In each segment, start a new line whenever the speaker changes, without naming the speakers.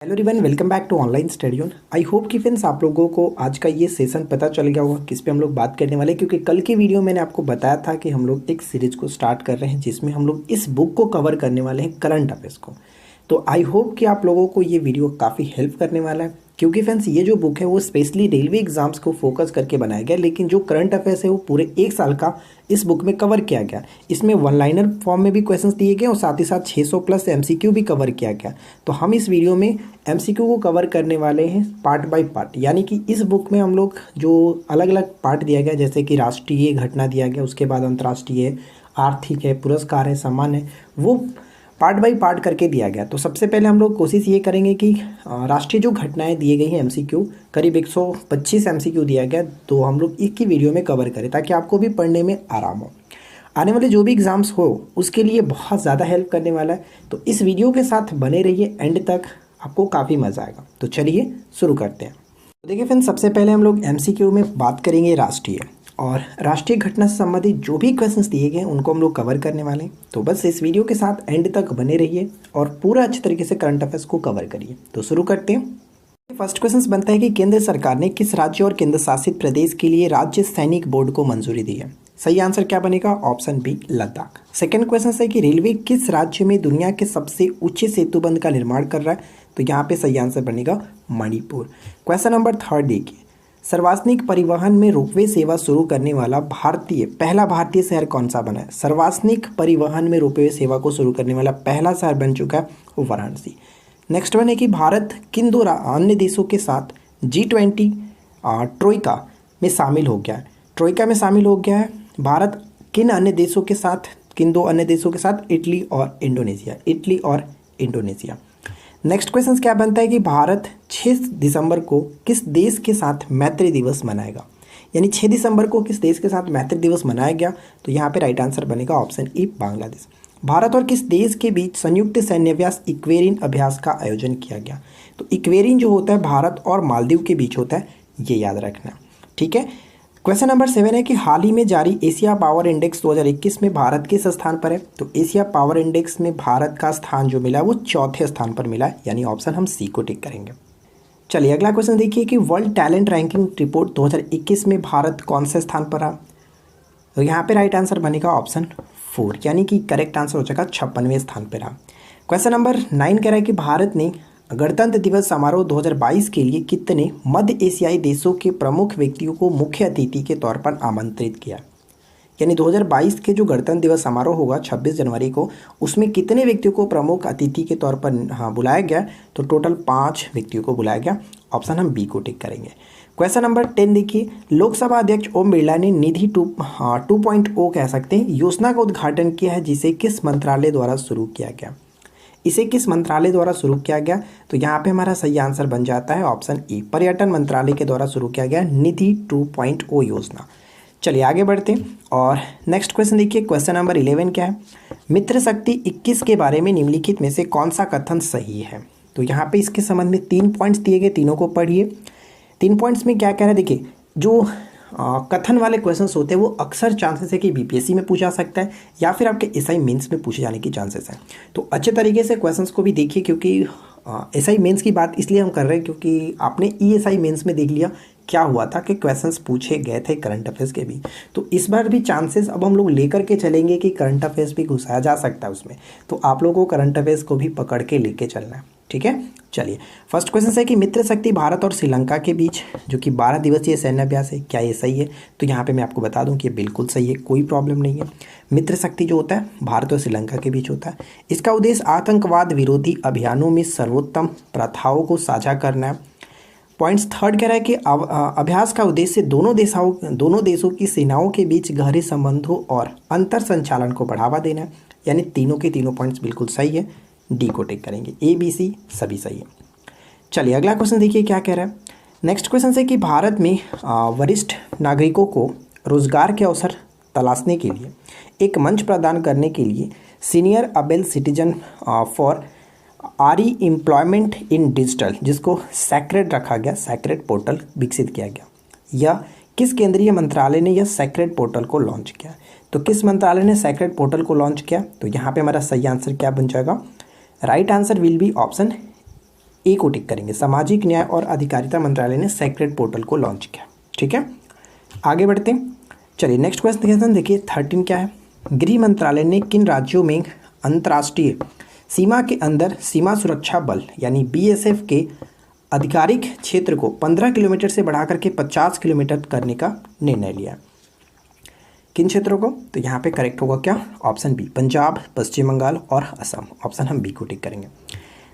Hello everyone, welcome back to online study on. I hope कि friends आप लोगों को आज का ये सेशन पता चल गया होगा किस पे हम लोग बात करने वाले हैं, क्योंकि कल की वीडियो मैंने आपको बताया था कि हम लोग एक सीरीज को स्टार्ट कर रहे हैं जिसमें हम लोग इस बुक को कवर करने वाले हैं, करंट अफेयर्स को। तो आई होप कि आप लोगों को ये वीडियो काफ़ी हेल्प करने वाला है, क्योंकि फ्रेंड्स ये जो बुक है वो स्पेशली रेलवे एग्जाम्स को फोकस करके बनाया गया, लेकिन जो करंट अफेयर्स है वो पूरे एक साल का इस बुक में कवर किया गया। इसमें वन लाइनर फॉर्म में भी क्वेश्चंस दिए गए और साथ ही साथ 600 प्लस एमसीक्यू भी कवर किया गया। तो हम इस वीडियो में एमसीक्यू को कवर करने वाले हैं पार्ट बाय पार्ट, यानी कि इस बुक में हम लोग जो अलग अलग पार्ट दिया गया, जैसे कि राष्ट्रीय घटना दिया गया, उसके बाद अंतर्राष्ट्रीय, आर्थिक है, पुरस्कार है, सम्मान है, वो पार्ट बाय पार्ट करके दिया गया। तो सबसे पहले हम लोग कोशिश ये करेंगे कि राष्ट्रीय जो घटनाएं दी गई हैं एमसीक्यू, करीब 125 एमसीक्यू दिया गया, तो हम लोग एक ही वीडियो में कवर करें ताकि आपको भी पढ़ने में आराम हो। आने वाले जो भी एग्ज़ाम्स हो उसके लिए बहुत ज़्यादा हेल्प करने वाला है। तो इस वीडियो के साथ बने रहिए एंड तक, आपको काफ़ी मज़ा आएगा। तो चलिए शुरू करते हैं। तो देखिए फ्रेंड्स, सबसे पहले हम लोग एमसीक्यू में बात करेंगे राष्ट्रीय, और राष्ट्रीय घटना से संबंधित जो भी क्वेश्चंस दिए गए हैं उनको हम लोग कवर करने वाले हैं। तो बस इस वीडियो के साथ एंड तक बने रहिए और पूरा अच्छे तरीके से करंट अफेयर्स को कवर करिए। तो शुरू करते हैं। फर्स्ट क्वेश्चन बनता है कि केंद्र सरकार ने किस राज्य और केंद्र शासित प्रदेश के लिए राज्य सैनिक बोर्ड को मंजूरी दी है? सही आंसर क्या बनेगा? Option B, Ladakh. Second question है कि रेलवे किस राज्य में दुनिया के सबसे ऊंचे सेतुबंध का निर्माण कर रहा है? तो यहाँ पे सही आंसर बनेगा मणिपुर। क्वेश्चन नंबर थर्ड देखिए, सार्वजनिक परिवहन में रोपवे सेवा शुरू करने वाला पहला भारतीय शहर कौन सा बना है? सार्वजनिक परिवहन में रोपवे सेवा को शुरू करने वाला पहला शहर बन चुका है वाराणसी। नेक्स्ट वन है कि भारत किन दो अन्य देशों के साथ G20 ट्रोइका में शामिल हो गया है? ट्रोइका में शामिल हो गया है भारत किन दो अन्य देशों के साथ? इटली और इंडोनेशिया। नेक्स्ट क्वेश्चन क्या बनता है कि भारत 6 दिसंबर को किस देश के साथ मैत्री दिवस मनाएगा? यानी 6 दिसंबर को किस देश के साथ मैत्री दिवस मनाया गया? तो यहाँ पे राइट आंसर बनेगा ऑप्शन ई, बांग्लादेश। भारत और किस देश के बीच संयुक्त सैन्याभ्यास इक्वेरिन अभ्यास का आयोजन किया गया? तो इक्वेरिन जो होता है भारत और मालदीव के बीच होता है, ये याद रखना, ठीक है। क्वेश्चन नंबर 7 है कि हाल ही में जारी एशिया पावर इंडेक्स 2021 में भारत किस स्थान पर है? तो एशिया पावर इंडेक्स में भारत का स्थान जो मिला है वो चौथे स्थान पर मिला है, यानी ऑप्शन हम सी को टिक करेंगे। चलिए अगला क्वेश्चन देखिए कि वर्ल्ड टैलेंट रैंकिंग रिपोर्ट 2021 में भारत कौन से स्थान पर रहा? तो यहाँ पे राइट आंसर बनेगा ऑप्शन 4, यानी कि करेक्ट आंसर हो जाएगा 56वें स्थान पर रहा। क्वेश्चन नंबर 9 कह रहा है कि भारत ने गणतंत्र दिवस समारोह 2022 के लिए कितने मध्य एशियाई देशों के प्रमुख व्यक्तियों को मुख्य अतिथि के तौर पर आमंत्रित किया? यानी 2022 के जो गणतंत्र दिवस समारोह होगा 26 जनवरी को, उसमें कितने व्यक्तियों को प्रमुख अतिथि के तौर पर बुलाया गया? तो टोटल 5 व्यक्तियों को बुलाया गया। ऑप्शन हम बी को टिक करेंगे। क्वेश्चन नंबर 10 देखिए, लोकसभा अध्यक्ष ओम बिरला ने निधि 2.0 कह सकते हैं योजना का उद्घाटन किया है, जिसे किस मंत्रालय द्वारा शुरू किया गया? इसे किस मंत्रालय द्वारा शुरू किया गया? तो यहाँ पे हमारा सही आंसर बन जाता है ऑप्शन ई, पर्यटन मंत्रालय के द्वारा शुरू किया गया निधि 2.0 योजना। चलिए आगे बढ़ते हैं और नेक्स्ट क्वेश्चन देखिए। क्वेश्चन नंबर 11 क्या है? मित्र शक्ति 21 के बारे में निम्नलिखित में से कौन सा कथन सही है? तो यहाँ पे इसके संबंध में 3 पॉइंट्स दिए गए, तीनों को पढ़िए। 3 पॉइंट्स में क्या कह रहा है देखिए, जो कथन वाले क्वेश्चंस होते हैं वो अक्सर चांसेस है कि बीपीएससी में पूछा सकता है या फिर आपके एसआई मेंस में पूछे जाने की चांसेस है। तो अच्छे तरीके से क्वेश्चंस को भी देखिए, क्योंकि एसआई मेंस की बात इसलिए हम कर रहे हैं क्योंकि आपने ईएसआई मेंस में देख लिया क्या हुआ था कि क्वेश्चंस पूछे गए थे करंट अफेयर्स के भी। तो इस बार भी चांसेस अब हम लोग लेकर के चलेंगे कि करंट अफेयर्स भी घुसाया जा सकता है उसमें। तो आप लोगों को करंट अफेयर्स को भी पकड़ के लेके चलना है, ठीक है। चलिए फर्स्ट क्वेश्चन है कि मित्र शक्ति भारत और श्रीलंका के बीच जो कि 12 दिवसीय सैन्याभ्यास है, क्या ये सही है? तो यहाँ पे मैं आपको बता दूं कि ये बिल्कुल सही है, कोई प्रॉब्लम नहीं है। मित्र शक्ति जो होता है भारत और श्रीलंका के बीच होता है। इसका उद्देश्य आतंकवाद विरोधी अभियानों में सर्वोत्तम प्रथाओं को साझा करना है। पॉइंट्स थर्ड कह रहा है कि अभ्यास का उद्देश्य दोनों देशों की सेनाओं के बीच गहरे संबंधों और अंतर संचालन को बढ़ावा देना है, यानी तीनों के तीनों पॉइंट्स बिल्कुल सही है, डी को टिक करेंगे। ए बी सी सभी सही है। चलिए अगला क्वेश्चन देखिए क्या कह रहा है। नेक्स्ट क्वेश्चन है कि भारत में वरिष्ठ नागरिकों को रोजगार के अवसर तलाशने के लिए एक मंच प्रदान करने के लिए सीनियर अबेल सिटीजन फॉर आरी एम्प्लॉयमेंट इन डिजिटल, जिसको सैक्रेड रखा गया, सैक्रेड पोर्टल विकसित किया गया। यह किस केंद्रीय मंत्रालय ने यह सैक्रेड पोर्टल को लॉन्च किया? तो किस मंत्रालय ने सैक्रेड पोर्टल को लॉन्च किया? तो यहाँ पे हमारा सही आंसर क्या बन जाएगा? Right answer will be option A को टिक करेंगे। सामाजिक न्याय और अधिकारिता मंत्रालय ने सेक्रेट पोर्टल को लॉन्च किया। ठीक है, आगे बढ़ते हैं। चलिए नेक्स्ट क्वेश्चन देखिए 13 क्या है। गृह मंत्रालय ने किन राज्यों में अंतर्राष्ट्रीय सीमा के अंदर सीमा सुरक्षा बल यानी बीएसएफ के आधिकारिक क्षेत्र को 15 किलोमीटर से बढ़ाकर के 50 किलोमीटर करने का निर्णय लिया? किन क्षेत्रों को? तो यहाँ पे करेक्ट होगा क्या? ऑप्शन बी, पंजाब, पश्चिम बंगाल और असम। ऑप्शन हम बी को टिक करेंगे।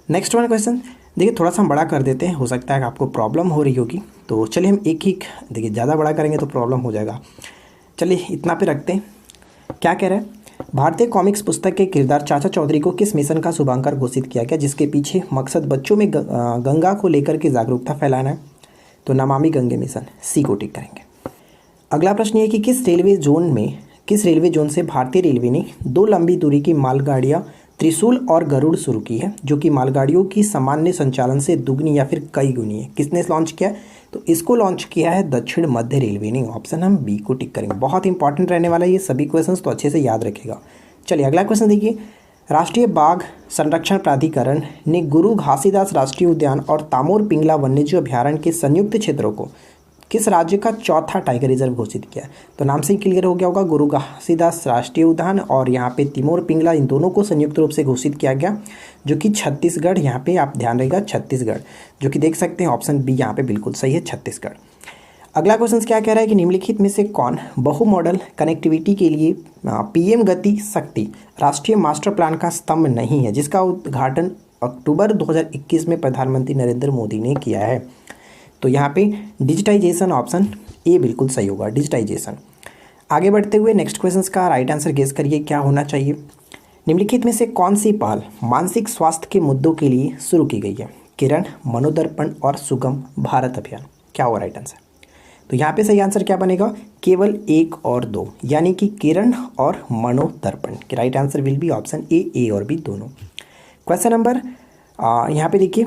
नेक्स्ट वन क्वेश्चन देखिए, थोड़ा सा हम बड़ा कर देते हैं, हो सकता है कि आपको प्रॉब्लम हो रही होगी, तो चलिए हम एक ही देखिए, ज़्यादा बड़ा करेंगे तो प्रॉब्लम हो जाएगा। चलिए इतना पे रखते हैं। क्या कह रहे हैं? भारतीय कॉमिक्स पुस्तक के किरदार चाचा चौधरी को किस मिशन का शुभांकर घोषित किया गया, जिसके पीछे मकसद बच्चों में गंगा को लेकर के जागरूकता फैलाना है? तो नमामि गंगे मिशन। सी को टिक करेंगे। अगला प्रश्न ये कि किस रेलवे जोन से भारतीय रेलवे ने 2 लंबी दूरी की मालगाड़ियाँ त्रिशूल और गरुड़ शुरू की है, जो कि मालगाड़ियों की सामान्य संचालन से दुगनी या फिर कई गुनी है? किसने लॉन्च किया? तो इसको लॉन्च किया है दक्षिण मध्य रेलवे ने। ऑप्शन हम बी को टिक करेंगे। बहुत इंपॉर्टेंट रहने वाला है ये सभी क्वेश्चंस, तो अच्छे से याद रखेगा। चलिए अगला क्वेश्चन देखिए। राष्ट्रीय बाघ संरक्षण प्राधिकरण ने गुरु घासीदास राष्ट्रीय उद्यान और तामोर पिंगला वन्यजीव अभ्यारण्य के संयुक्त क्षेत्रों को किस राज्य का चौथा टाइगर रिजर्व घोषित किया? तो नाम से ही क्लियर हो गया होगा, गुरु घासीदास राष्ट्रीय उद्यान और यहाँ पे तिमोर पिंगला, इन दोनों को संयुक्त रूप से घोषित किया गया, जो कि छत्तीसगढ़, यहाँ पे आप ध्यान रहेगा छत्तीसगढ़, जो कि देख सकते हैं ऑप्शन बी यहाँ पे बिल्कुल सही है, छत्तीसगढ़। अगला क्वेश्चन क्या कह रहा है कि निम्नलिखित में से कौन बहु मॉडल कनेक्टिविटी के लिए पीएम गति शक्ति राष्ट्रीय मास्टर प्लान का स्तंभ नहीं है, जिसका उद्घाटन अक्टूबर 2021 में प्रधानमंत्री नरेंद्र मोदी ने किया है? तो यहाँ पे डिजिटाइजेशन, ऑप्शन ए बिल्कुल सही होगा, डिजिटाइजेशन। आगे बढ़ते हुए नेक्स्ट क्वेश्चन का राइट आंसर गेस करिए क्या होना चाहिए। निम्नलिखित में से कौन सी पहल मानसिक स्वास्थ्य के मुद्दों के लिए शुरू की गई है? किरण, मनोदर्पण और सुगम भारत अभियान। क्या होगा राइट आंसर? तो यहाँ पे सही आंसर क्या बनेगा? केवल 1 और 2, यानी कि किरण और Manodarpan. Right answer will be option A और बी दोनों। क्वेश्चन नंबर यहाँ पे देखिए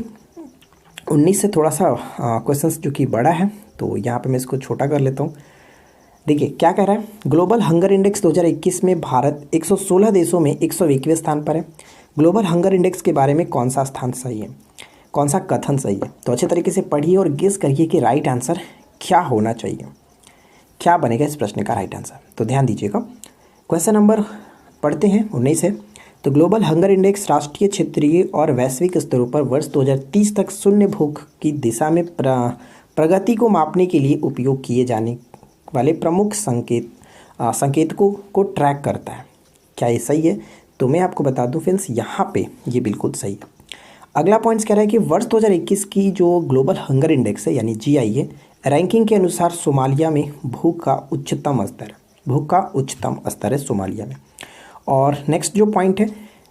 19 से थोड़ा सा क्वेश्चंस जो कि बड़ा है, तो यहाँ पे मैं इसको छोटा कर लेता हूँ। देखिए क्या कह रहा है, ग्लोबल हंगर इंडेक्स 2021 में भारत 116 देशों में 101वें स्थान पर है। ग्लोबल हंगर इंडेक्स के बारे में कौन सा स्थान सही है, कौन सा कथन सही है? तो अच्छे तरीके से पढ़िए और गेस करिए कि राइट आंसर क्या होना चाहिए, क्या बनेगा इस प्रश्न का राइट आंसर। तो ध्यान दीजिएगा। क्वेश्चन नंबर पढ़ते हैं 19 है। तो ग्लोबल हंगर इंडेक्स राष्ट्रीय, क्षेत्रीय और वैश्विक स्तरों पर वर्ष 2030 तक शून्य भूख की दिशा में प्रगति को मापने के लिए उपयोग किए जाने वाले प्रमुख संकेतकों को ट्रैक करता है। क्या ये सही है? तो मैं आपको बता दूं फ्रेंड्स, यहाँ पे ये बिल्कुल सही है। अगला पॉइंट कह रहा है कि वर्ष 2021 की जो ग्लोबल हंगर इंडेक्स है यानी GIA रैंकिंग के अनुसार सोमालिया में भूख का उच्चतम स्तर है सोमालिया में। और नेक्स्ट जो पॉइंट है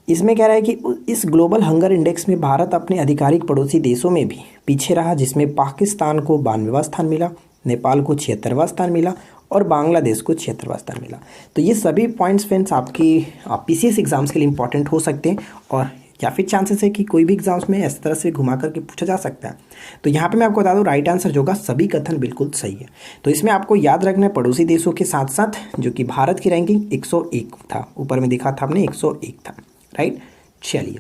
इसमें कह रहा है कि इस ग्लोबल हंगर इंडेक्स में भारत अपने आधिकारिक पड़ोसी देशों में भी पीछे रहा, जिसमें पाकिस्तान को 92वां स्थान मिला, नेपाल को 76वां स्थान मिला और बांग्लादेश को 76वां स्थान मिला। तो ये सभी पॉइंट्स फ्रेंड्स आपकी PCS एग्जाम्स के लिए इंपॉर्टेंट हो सकते हैं, और या फिर चांसेस है कि कोई भी एग्जाम्स में इस तरह से घुमा करके पूछा जा सकता है। तो यहाँ पे मैं आपको बता दूँ राइट आंसर जो होगा सभी कथन बिल्कुल सही है। तो इसमें आपको याद रखना है पड़ोसी देशों के साथ साथ जो कि भारत की रैंकिंग 101 था, ऊपर में दिखा था आपने 101 था, राइट। चलिए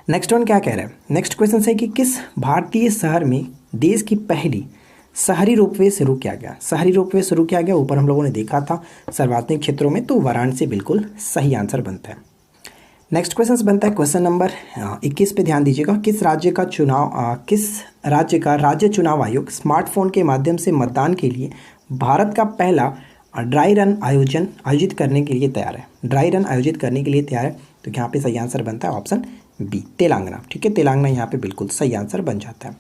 नेक्स्ट वन क्या कह रहा है। नेक्स्ट क्वेश्चन है कि किस भारतीय शहर में देश की पहली शहरी रोपवे शुरू किया गया? शहरी रोपवे शुरू किया गया, ऊपर हम लोगों ने देखा था सार्वजनिक क्षेत्रों में, तो वाराणसी बिल्कुल सही आंसर बनता है। नेक्स्ट क्वेश्चन बनता है क्वेश्चन नंबर 21 पे ध्यान दीजिएगा। किस राज्य का राज्य चुनाव आयोग स्मार्टफोन के माध्यम से मतदान के लिए भारत का पहला ड्राई रन आयोजित करने के लिए तैयार है? ड्राई रन आयोजित करने के लिए तैयार है, तो यहाँ पे सही आंसर बनता है ऑप्शन बी, तेलंगाना। ठीक है, तेलंगाना यहाँ पे बिल्कुल सही आंसर बन जाता है।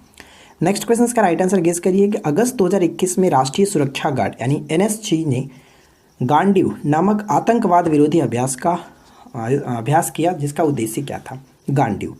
नेक्स्ट क्वेश्चन का राइट आंसर गेस करिए कि अगस्त 2021 में राष्ट्रीय सुरक्षा गार्ड यानी NSG ने गांडीव नामक आतंकवाद विरोधी अभ्यास किया, जिसका उद्देश्य क्या था? गांडीव।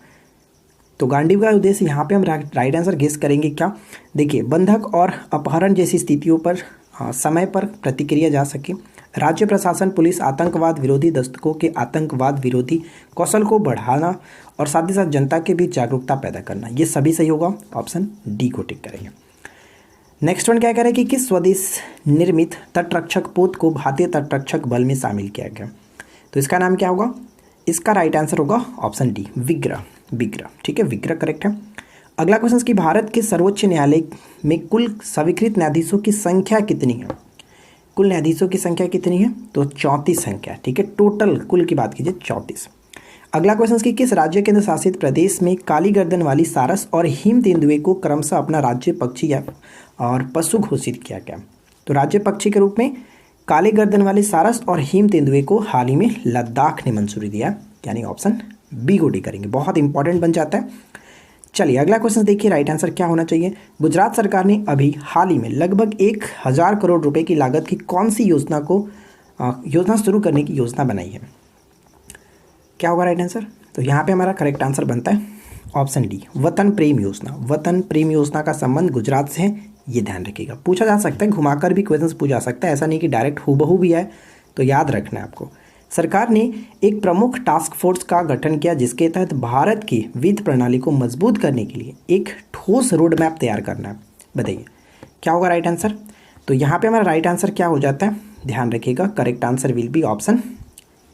तो गांडीव का उद्देश्य यहाँ पे हम राइट आंसर गेस करेंगे क्या? देखिए, बंधक और अपहरण जैसी स्थितियों पर समय पर प्रतिक्रिया जा सके, राज्य प्रशासन पुलिस आतंकवाद विरोधी दस्तकों के आतंकवाद विरोधी कौशल को बढ़ाना और साथ ही साथ जनता के बीच जागरूकता पैदा करना। ये सभी सही होगा, ऑप्शन डी को टिक करेंगे। नेक्स्ट वन क्या कह रहा है कि किस स्वदेश निर्मित तटरक्षक पोत को भारतीय तटरक्षक बल में शामिल किया गया? तो इसका नाम क्या होगा? इसका राइट आंसर होगा ऑप्शन डी, विग्रह। विग्रह, ठीक है, विग्रह करेक्ट है। अगला क्वेश्चन कि भारत के सर्वोच्च न्यायालय में कुल स्वीकृत न्यायाधीशों की संख्या कितनी है? कुल न्यायाधीशों की संख्या कितनी है? तो 34 संख्या, ठीक है, टोटल कुल की बात कीजिए 34। अगला क्वेश्चन कि किस राज्य केंद्र शासित प्रदेश में काली गर्दन वाली सारस और हिम तेंदुए को क्रमशः अपना राज्य पक्षी या और पशु घोषित किया गया? तो राज्य पक्षी के रूप में काले गर्दन वाले सारस और हिम तेंदुए को हाल ही में लद्दाख ने मंजूरी दिया, यानी ऑप्शन बी को डी करेंगे, बहुत इंपॉर्टेंट बन जाता है। चलिए अगला क्वेश्चन देखिए, राइट आंसर क्या होना चाहिए? गुजरात सरकार ने अभी हाल ही में लगभग 1000 करोड़ रुपए की लागत की कौन सी योजना शुरू करने की योजना बनाई है? क्या होगा राइट आंसर? तो यहाँ पे हमारा करेक्ट आंसर बनता है ऑप्शन डी, वतन प्रेम योजना। वतन प्रेम योजना का संबंध गुजरात से है, ये ध्यान रखिएगा। पूछा जा सकता है, घुमाकर भी क्वेश्चन पूछा जा सकता है, ऐसा नहीं कि डायरेक्ट हूबहू भी है, तो याद रखना है आपको। सरकार ने एक प्रमुख टास्क फोर्स का गठन किया जिसके तहत भारत की वित्त प्रणाली को मजबूत करने के लिए एक ठोस रोड मैप तैयार करना है। बताइए क्या होगा राइट आंसर? तो यहाँ पे हमारा राइट आंसर क्या हो जाता है? ध्यान रखिएगा, correct answer will be option,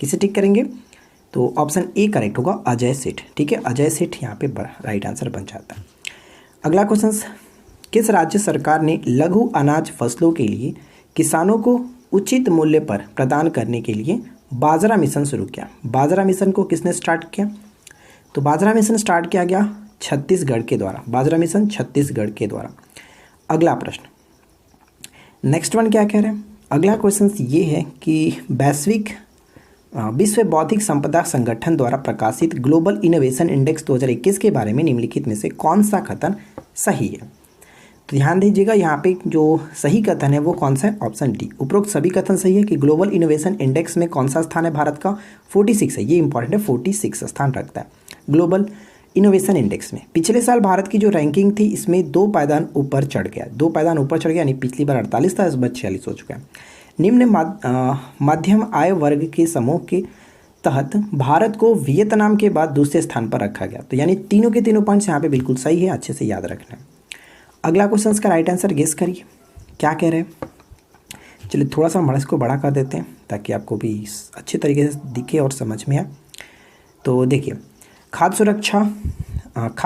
किसे टिक करेंगे? तो ऑप्शन ए करेक्ट होगा, अजय सेठ, ठीक है, अजय सेठ यहाँ पे राइट आंसर बन जाता है। अगला क्वेश्चन, किस राज्य सरकार ने लघु अनाज फसलों के लिए किसानों को उचित मूल्य पर प्रदान करने के लिए बाजरा मिशन शुरू किया? बाजरा मिशन को किसने स्टार्ट किया? तो बाजरा मिशन स्टार्ट किया गया छत्तीसगढ़ के द्वारा, बाजरा मिशन छत्तीसगढ़ के द्वारा। अगला प्रश्न, नेक्स्ट वन क्या कह रहे हैं? अगला क्वेश्चन ये है कि विश्व बौद्धिक संपदा संगठन द्वारा प्रकाशित ग्लोबल इनोवेशन इंडेक्स 2021 के बारे में निम्नलिखित में से कौन सा कथन सही है? तो ध्यान दीजिएगा, यहाँ पे जो सही कथन है वो कौन सा है? ऑप्शन डी, उपरोक्त सभी कथन सही है कि ग्लोबल इनोवेशन इंडेक्स में कौन सा स्थान है भारत का? 46 है, ये इंपॉर्टेंट है, 46 स्थान रखता है ग्लोबल इनोवेशन इंडेक्स में। पिछले साल भारत की जो रैंकिंग थी इसमें 2 पायदान ऊपर चढ़ गया, 2 पायदान ऊपर चढ़ गया, यानी पिछली बार 48 था, इस बार 46 हो चुका है। निम्न मध्यम आय वर्ग के समूह के तहत भारत को वियतनाम के बाद दूसरे स्थान पर रखा गया। तो यानी तीनों के तीनों पॉइंट्स यहाँ पे बिल्कुल सही है, अच्छे से याद रखना है। अगला क्वेश्चन का राइट आंसर गेस करिए, क्या कह रहे हैं? चलिए थोड़ा सा हम इसको बड़ा कर देते हैं ताकि आपको भी अच्छे तरीके से दिखे और समझ में आए। तो देखिए, खाद्य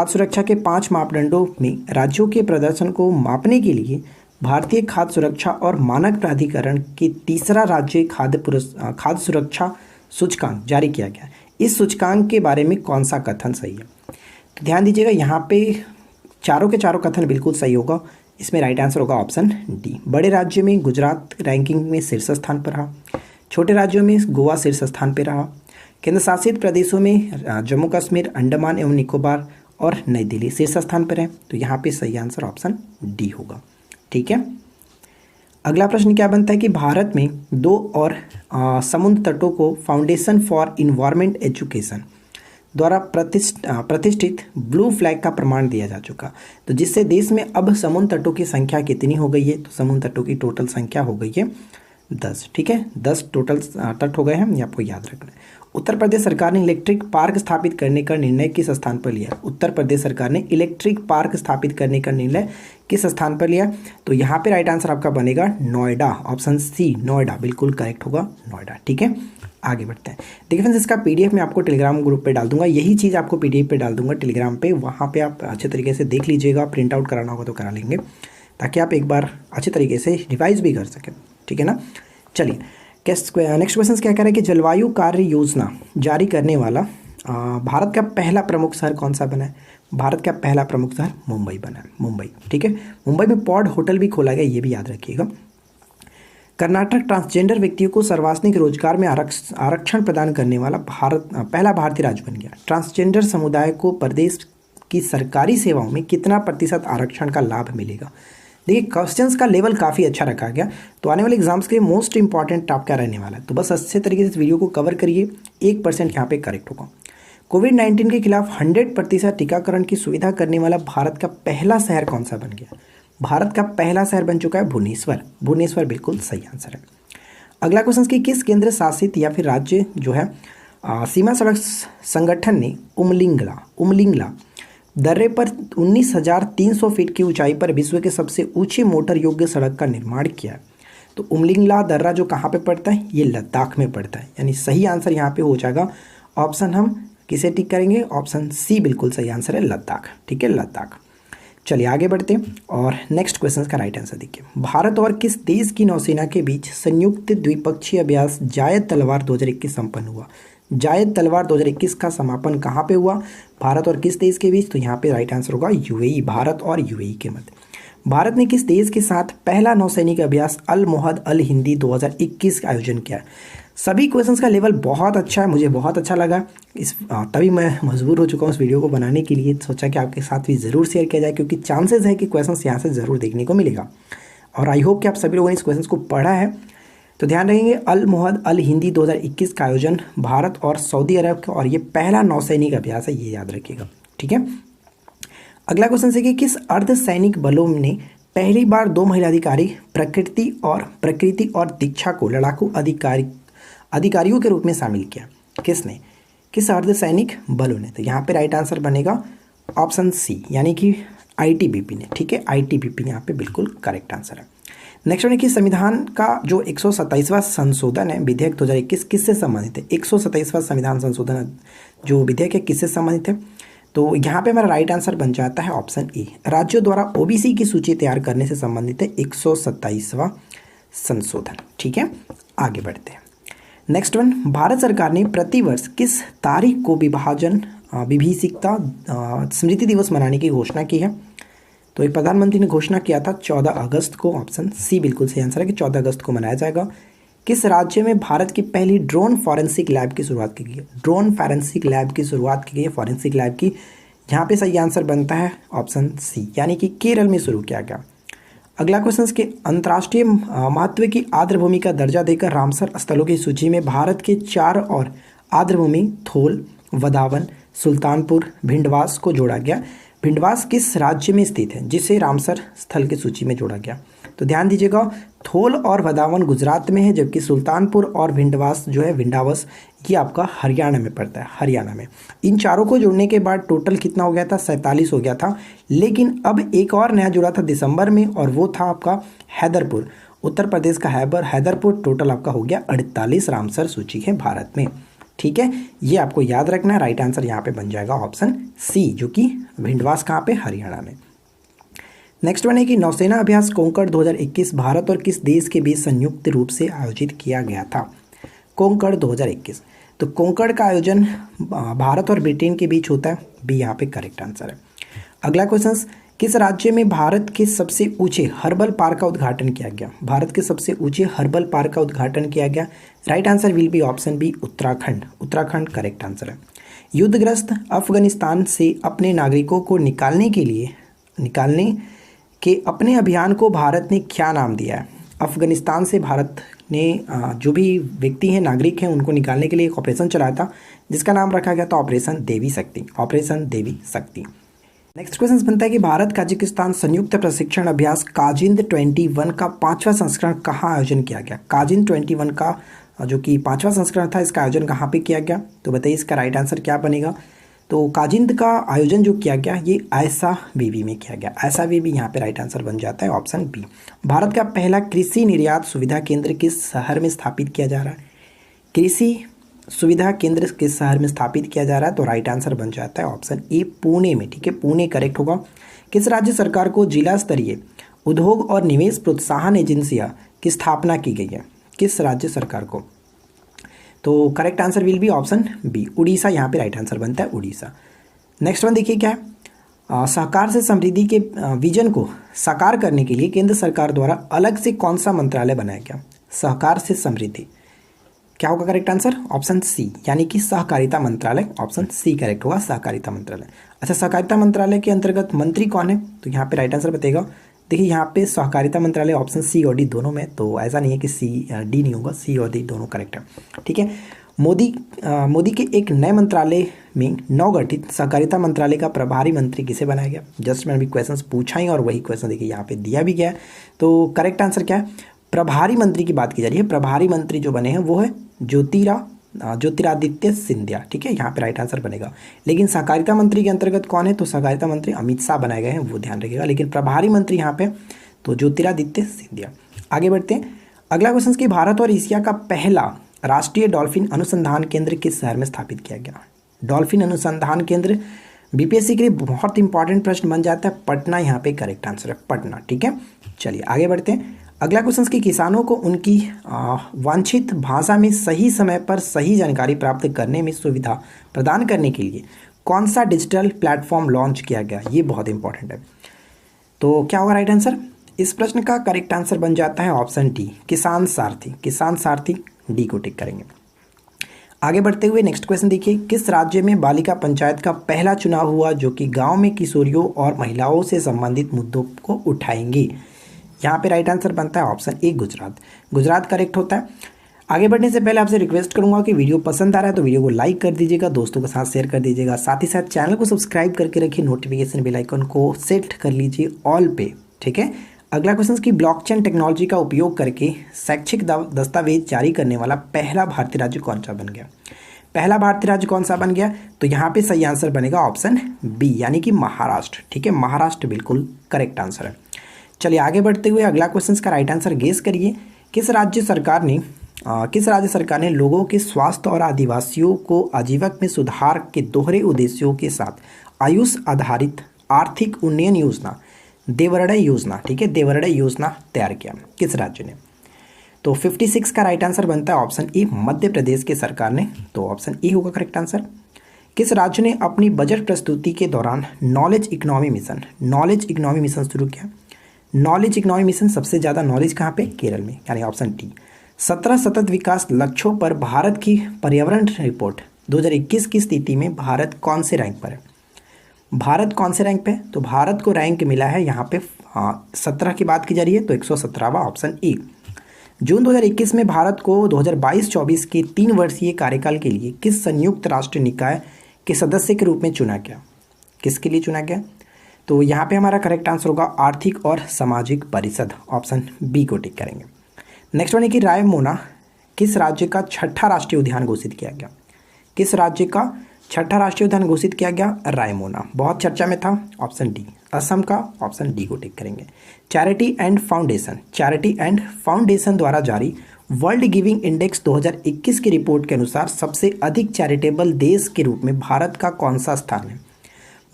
सुरक्षा के 5 मापदंडों में राज्यों के प्रदर्शन को मापने के लिए भारतीय खाद्य सुरक्षा और मानक प्राधिकरण के तीसरा राज्य खाद्य सुरक्षा सूचकांक जारी किया गया। इस सूचकांक के बारे में कौन सा कथन सही है? तो ध्यान दीजिएगा, यहाँ पे चारों के चारों कथन बिल्कुल सही होगा। इसमें राइट आंसर होगा ऑप्शन डी। बड़े राज्यों में गुजरात रैंकिंग में शीर्ष स्थान पर रहा, छोटे राज्यों में गोवा शीर्ष स्थान पर रहा, केंद्र शासित प्रदेशों में जम्मू कश्मीर, अंडमान एवं निकोबार और नई दिल्ली शीर्ष स्थान पर है। तो यहाँ पे सही आंसर ऑप्शन डी होगा, ठीक है। अगला प्रश्न क्या बनता है कि भारत में 2 और समुद्र तटों को फाउंडेशन फॉर इन्वायरमेंट एजुकेशन द्वारा प्रतिष्ठित ब्लू फ्लैग का प्रमाण दिया जा चुका, तो जिससे देश में अब समुद्र तटों की संख्या कितनी हो गई है? तो समुद्र तटों की टोटल संख्या हो गई है 10, ठीक है, 10 टोटल तट हो गए हैं, ये आपको याद रखना है। उत्तर प्रदेश सरकार ने इलेक्ट्रिक पार्क स्थापित करने का निर्णय किस स्थान पर लिया? उत्तर प्रदेश सरकार ने इलेक्ट्रिक पार्क स्थापित करने का निर्णय किस स्थान पर लिया? तो यहाँ पे राइट आंसर आपका बनेगा नोएडा, ऑप्शन सी नोएडा, बिल्कुल करेक्ट होगा नोएडा, ठीक है। आगे बढ़ते हैं। देखिए फ्रेंड्स, इसका पीडीएफ मैं आपको टेलीग्राम ग्रुप पे डाल दूंगा, यही चीज़ आपको पीडीएफ पे डाल दूंगा टेलीग्राम पे, वहाँ पे आप अच्छे तरीके से देख लीजिएगा, प्रिंट आउट कराना होगा तो करा लेंगे ताकि आप एक बार अच्छे तरीके से रिवाइज भी कर सकें, ठीक है ना। चलिए नेक्स्ट क्वेश्चन क्या कह रहा है कि जलवायु कार्य योजना जारी करने वाला भारत का पहला प्रमुख शहर कौन सा बना है? भारत का पहला प्रमुख शहर मुंबई बना है, मुंबई, ठीक है। मुंबई में पॉड होटल भी खोला गया, ये भी याद रखिएगा। कर्नाटक ट्रांसजेंडर व्यक्तियों को सार्वजनिक रोजगार में आरक्षण प्रदान करने वाला पहला भारतीय राज्य बन गया। ट्रांसजेंडर समुदाय को प्रदेश की सरकारी सेवाओं में कितना प्रतिशत आरक्षण का लाभ मिलेगा? देखिए क्वेश्चंस का लेवल काफ़ी अच्छा रखा गया, तो आने वाले एग्जाम्स के लिए मोस्ट इंपॉर्टेंट टॉप क्या रहने वाला है, तो बस अच्छे तरीके से इस वीडियो को कवर करिए, 1% यहाँ पे करेक्ट होगा। कोविड-19 के खिलाफ 100% टीकाकरण की सुविधा करने वाला भारत का पहला शहर कौन सा बन गया? भारत का पहला शहर बन चुका है भुवनेश्वर, भुवनेश्वर बिल्कुल सही आंसर है। अगला क्वेश्चन कि किस केंद्र शासित या फिर राज्य जो है सीमा सड़क संगठन ने उमलिंगला दर्रे पर 19,300 फीट की ऊंचाई पर विश्व के सबसे ऊंचे मोटर योग्य सड़क का निर्माण किया है। तो उमलिंगला दर्रा जो कहाँ पे पड़ता है? ये लद्दाख में पड़ता है, यानी सही आंसर यहाँ पे हो जाएगा ऑप्शन हम किसे टिक करेंगे? ऑप्शन सी बिल्कुल सही आंसर है, लद्दाख। ठीक है, लद्दाख। चलिए आगे बढ़ते हैं और नेक्स्ट क्वेश्चन का राइट आंसर देखिए। भारत और किस देश की नौसेना के बीच संयुक्त द्विपक्षीय अभ्यास जायद तलवार 2021 संपन्न हुआ? जायद तलवार 2021 का समापन कहाँ पे हुआ? भारत और किस देश के बीच? तो यहाँ पे राइट आंसर होगा यूएई, भारत और यूएई के मध्य। भारत ने किस देश के साथ पहला नौसैनिक अभ्यास अल मोहद अल हिंदी 2021 का आयोजन किया? सभी क्वेश्चंस का लेवल बहुत अच्छा है, मुझे बहुत अच्छा लगा। तभी मैं मजबूर हो चुका हूँ इस वीडियो को बनाने के लिए। सोचा कि आपके साथ भी ज़रूर शेयर किया जाए, क्योंकि चांसेस है कि क्वेश्चंस यहाँ से ज़रूर देखने को मिलेगा। और आई होप कि आप सभी लोगों ने इस क्वेश्चन को पढ़ा है। तो ध्यान रखेंगे, अल मोहद अल हिंदी 2021 का आयोजन भारत और सऊदी अरब का, और ये पहला नौसैनिक अभ्यास है, ये याद रखिएगा। ठीक है, अगला क्वेश्चन है कि किस अर्धसैनिक बलों ने पहली बार 2 महिला अधिकारी प्रकृति और दीक्षा को लड़ाकू अधिकारियों के रूप में शामिल किया? किसने? किस अर्धसैनिक बलों ने? तो यहाँ पे राइट आंसर बनेगा ऑप्शन सी, यानी कि आईटीबीपी ने। ठीक है, आईटीबीपी यहाँ पे बिल्कुल करेक्ट आंसर है। नेक्स्ट है कि संविधान का जो 127वां संशोधन है विधेयक 2021 किससे संबंधित है? 127वां संविधान संशोधन जो विधेयक है किससे संबंधित है? तो यहाँ पे हमारा राइट आंसर बन जाता है ऑप्शन ए, राज्यों द्वारा ओबीसी की सूची तैयार करने से संबंधित है 127वां संशोधन। ठीक है, आगे बढ़ते हैं। नेक्स्ट वन, भारत सरकार ने प्रतिवर्ष किस तारीख को विभीषिकता स्मृति दिवस मनाने की घोषणा की है? तो एक प्रधानमंत्री ने घोषणा किया था 14 अगस्त को। ऑप्शन सी बिल्कुल सही आंसर है कि 14 अगस्त को मनाया जाएगा। किस राज्य में भारत की पहली ड्रोन फॉरेंसिक लैब की शुरुआत की गई है? ड्रोन फॉरेंसिक लैब की शुरुआत की गई है, फॉरेंसिक लैब की। यहाँ पे सही आंसर बनता है ऑप्शन सी, यानी कि केरल में शुरू किया गया। अगला क्वेश्चन के अंतर्राष्ट्रीय महत्व की आर्द्रभूमि का दर्जा देकर रामसर स्थलों की सूची में भारत के 4 और आर्द्रभूमि थोल, वदावन, सुल्तानपुर, भिंडवास को जोड़ा गया। भिंडवास किस राज्य में स्थित है जिसे रामसर स्थल की सूची में जोड़ा गया? तो ध्यान दीजिएगा, थोल और वदावन गुजरात में है, जबकि सुल्तानपुर और भिंडवास जो है विंडावस, ये आपका हरियाणा में पड़ता है, हरियाणा में। इन चारों को जोड़ने के बाद टोटल कितना हो गया था? 47 हो गया था। लेकिन अब एक और नया जुड़ा था दिसंबर में, और वो था आपका हैदरपुर, उत्तर प्रदेश का हैदरपुर। टोटल आपका हो गया 48 रामसर सूची है भारत में। ठीक है, ये आपको याद रखना है। राइट आंसर यहाँ पे बन जाएगा ऑप्शन सी, जो कि भिंडवास कहाँ पे? हरियाणा में। नेक्स्ट वन है कि नौसेना अभ्यास कोंकण 2021 भारत और किस देश के बीच संयुक्त रूप से आयोजित किया गया था? कोंकण 2021, तो कोंकण का आयोजन भारत और ब्रिटेन के बीच होता है, बी यहाँ पे करेक्ट आंसर है। अगला क्वेश्चन, किस राज्य में भारत के सबसे ऊंचे हर्बल पार्क का उद्घाटन किया गया? भारत के सबसे ऊंचे हर्बल पार्क का उद्घाटन किया गया। Right answer will be option B, Uttarakhand. Uttarakhand correct answer है। युद्धग्रस्त अफगानिस्तान से अपने नागरिकों को निकालने के अपने अभियान को भारत ने क्या नाम दिया है? अफगानिस्तान से भारत ने जो भी व्यक्ति हैं, नागरिक हैं, उनको निकालने के लिए एक ऑपरेशन चलाया था, जिसका नाम रखा गया था ऑपरेशन देवी शक्ति। ऑपरेशन देवी शक्ति। नेक्स्ट क्वेश्चन बनता है कि भारत काजाकिस्तान संयुक्त प्रशिक्षण अभ्यास काजिंद 21 का 5वां संस्करण कहाँ आयोजन किया गया? काजिंद 21 का जो कि 5वां संस्करण था, इसका आयोजन कहाँ पे किया गया? तो बताइए इसका राइट आंसर क्या बनेगा? तो काजिंद का आयोजन जो किया गया ये आयसा बीबी में किया गया। आयसा बीबी यहाँ पे राइट आंसर बन जाता है ऑप्शन बी। भारत का पहला कृषि निर्यात सुविधा केंद्र किस शहर में स्थापित किया जा रहा है? कृषि सुविधा केंद्र किस शहर में स्थापित किया जा रहा है? तो राइट आंसर बन जाता है ऑप्शन ए, पुणे में। ठीक है, पुणे करेक्ट होगा। किस राज्य सरकार को जिला स्तरीय उद्योग और निवेश प्रोत्साहन एजेंसियां की स्थापना की गई है? किस राज्य सरकार को? तो correct answer will be option B, Orissa. यहाँ पे राइट आंसर बनता है उड़ीसा। नेक्स्ट वन देखिए क्या है, सहकार से समृद्धि के विजन को साकार करने के लिए केंद्र सरकार द्वारा अलग से कौन सा मंत्रालय बनाया गया? सहकार से समृद्धि, क्या होगा करेक्ट आंसर? ऑप्शन सी, यानी कि सहकारिता मंत्रालय। ऑप्शन सी करेक्ट होगा, सहकारिता मंत्रालय। अच्छा, सहकारिता मंत्रालय के अंतर्गत मंत्री कौन है? तो यहाँ पे राइट आंसर बताएगा। देखिए यहाँ पे सहकारिता मंत्रालय ऑप्शन सी और डी दोनों में, तो ऐसा नहीं है कि सी डी नहीं होगा, सी और डी दोनों करेक्ट है। ठीक है, मोदी के एक नए मंत्रालय में नवगठित सहकारिता मंत्रालय का प्रभारी मंत्री किसे बनाया गया? जस्ट मैंने अभी क्वेश्चन पूछा ही और वही क्वेश्चन देखिए यहाँ पे दिया भी गया है। तो करेक्ट आंसर क्या है? प्रभारी मंत्री की बात की जा रही है। प्रभारी मंत्री जो बने हैं वो है ज्योतिरादित्य सिंधिया। ठीक है, यहाँ पे राइट आंसर बनेगा। लेकिन सहकारिता मंत्री के अंतर्गत कौन है? तो सहकारिता मंत्री अमित शाह बनाए गए हैं, वो ध्यान रखिएगा। लेकिन प्रभारी मंत्री यहाँ पे तो ज्योतिरादित्य सिंधिया। आगे बढ़ते हैं। अगला क्वेश्चन कि भारत और एशिया का पहला राष्ट्रीय डॉल्फिन अनुसंधान केंद्र किस शहर में स्थापित किया गया? डॉल्फिन अनुसंधान केंद्र बीपीएससी के लिए बहुत इंपॉर्टेंट प्रश्न बन जाता है। पटना यहाँ पे करेक्ट आंसर है, पटना। ठीक है, चलिए आगे बढ़ते हैं। अगला क्वेश्चन कि किसानों को उनकी वांछित भाषा में सही समय पर सही जानकारी प्राप्त करने में सुविधा प्रदान करने के लिए कौन सा डिजिटल प्लेटफॉर्म लॉन्च किया गया? ये बहुत इंपॉर्टेंट है। तो क्या होगा राइट आंसर? इस प्रश्न का करेक्ट आंसर बन जाता है ऑप्शन डी, किसान सारथी। किसान सारथी डी को टिक करेंगे। आगे बढ़ते हुए नेक्स्ट क्वेश्चन देखिए, किस राज्य में बालिका पंचायत का पहला चुनाव हुआ जो कि गांव में किशोरियों और महिलाओं से संबंधित मुद्दों को उठाएंगे? यहाँ पे राइट आंसर बनता है option A, Gujarat. Gujarat correct होता है। आगे बढ़ने से पहले आपसे रिक्वेस्ट करूंगा कि वीडियो पसंद आ रहा है तो वीडियो को लाइक कर दीजिएगा, दोस्तों के साथ शेयर कर दीजिएगा, साथ ही साथ चैनल को सब्सक्राइब करके रखिए, नोटिफिकेशन बेल आइकन को सेट कर लीजिए ऑल पे। ठीक है, अगला क्वेश्चन की ब्लॉकचेन टेक्नोलॉजी का उपयोग करके शैक्षिक दस्तावेज जारी करने वाला पहला भारतीय राज्य कौन सा बन गया? पहला भारतीय राज्य कौन सा बन गया? तो यहाँ पे सही आंसर बनेगा ऑप्शन बी, यानी कि महाराष्ट्र। ठीक है, महाराष्ट्र बिल्कुल करेक्ट आंसर है। चलिए आगे बढ़ते हुए अगला क्वेश्चन का राइट आंसर गेस करिए। किस राज्य सरकार ने लोगों के स्वास्थ्य और आदिवासियों को आजीविका में सुधार के दोहरे उद्देश्यों के साथ आयुष आधारित आर्थिक उन्नयन योजना देवरडय योजना, ठीक है, देवरडय योजना तैयार किया? किस राज्य ने? तो 56 का राइट आंसर बनता है ऑप्शन ए, मध्य प्रदेश के सरकार ने। तो ऑप्शन ए होगा करेक्ट आंसर। किस राज्य ने अपनी बजट प्रस्तुति के दौरान नॉलेज इकोनॉमी मिशन शुरू किया? नॉलेज इकोनॉमी मिशन, सबसे ज़्यादा नॉलेज कहाँ पे? केरल में, यानी ऑप्शन डी। 17 सतत विकास लक्ष्यों पर भारत की पर्यावरण रिपोर्ट 2021 की स्थिति में भारत कौन से रैंक पर है? भारत कौन से रैंक पे? तो भारत को रैंक मिला है यहाँ पे 17 की बात की जा रही है तो 117वां, ऑप्शन ए। जून 2021 में भारत को 2022-24 के 3 वर्षीय कार्यकाल के लिए किस संयुक्त राष्ट्र निकाय के सदस्य के रूप में चुना गया? किसके लिए चुना गया? तो यहाँ पे हमारा करेक्ट आंसर होगा आर्थिक और सामाजिक परिषद, ऑप्शन बी को टिक करेंगे। नेक्स्ट वन है कि रायमोना किस राज्य का छठा राष्ट्रीय उद्यान घोषित किया गया? किस राज्य का छठा राष्ट्रीय उद्यान घोषित किया गया? रायमोना, बहुत चर्चा में था, ऑप्शन डी। असम का, ऑप्शन डी को टिक करेंगे। चैरिटी एंड फाउंडेशन द्वारा जारी वर्ल्ड गिविंग इंडेक्स 2021 की रिपोर्ट के अनुसार सबसे अधिक चैरिटेबल देश के रूप में भारत का कौन सा स्थान है?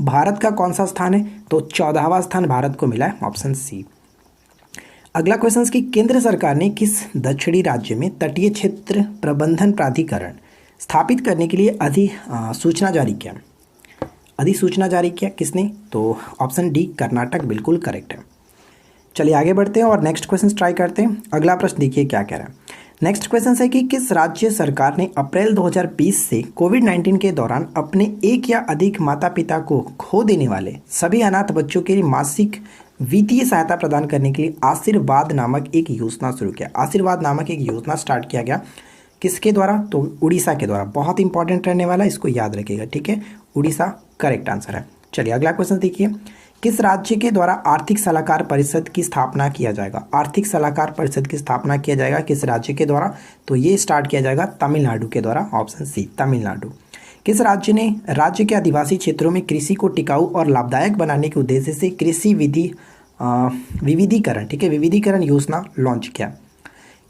भारत का कौन सा स्थान है? तो 14वां स्थान भारत को मिला है, ऑप्शन सी। अगला क्वेश्चन कि केंद्र सरकार ने किस दक्षिणी राज्य में तटीय क्षेत्र प्रबंधन प्राधिकरण स्थापित करने के लिए अधिसूचना जारी किया? किसने? तो ऑप्शन डी, कर्नाटक बिल्कुल करेक्ट है। चलिए आगे बढ़ते हैं और नेक्स्ट क्वेश्चन ट्राई करते हैं। अगला प्रश्न देखिए क्या कह रहा है। नेक्स्ट क्वेश्चन है कि किस राज्य सरकार ने अप्रैल 2020 से कोविड-19 के दौरान अपने एक या अधिक माता पिता को खो देने वाले सभी अनाथ बच्चों के लिए मासिक वित्तीय सहायता प्रदान करने के लिए आशीर्वाद नामक एक योजना शुरू किया? आशीर्वाद नामक एक योजना स्टार्ट किया गया किसके द्वारा? तो उड़ीसा के द्वारा। बहुत इंपॉर्टेंट रहने वाला, इसको याद रखिएगा। ठीक है, उड़ीसा करेक्ट आंसर है। चलिए अगला क्वेश्चन देखिए, किस राज्य के द्वारा आर्थिक सलाहकार परिषद की स्थापना किया जाएगा? आर्थिक सलाहकार परिषद की स्थापना किया जाएगा किस राज्य के द्वारा? तो ये स्टार्ट किया जाएगा तमिलनाडु के द्वारा, ऑप्शन सी, तमिलनाडु। किस राज्य ने राज्य के आदिवासी क्षेत्रों में कृषि को टिकाऊ और लाभदायक बनाने के उद्देश्य से कृषि विविधीकरण, ठीक है, विविधीकरण योजना लॉन्च किया?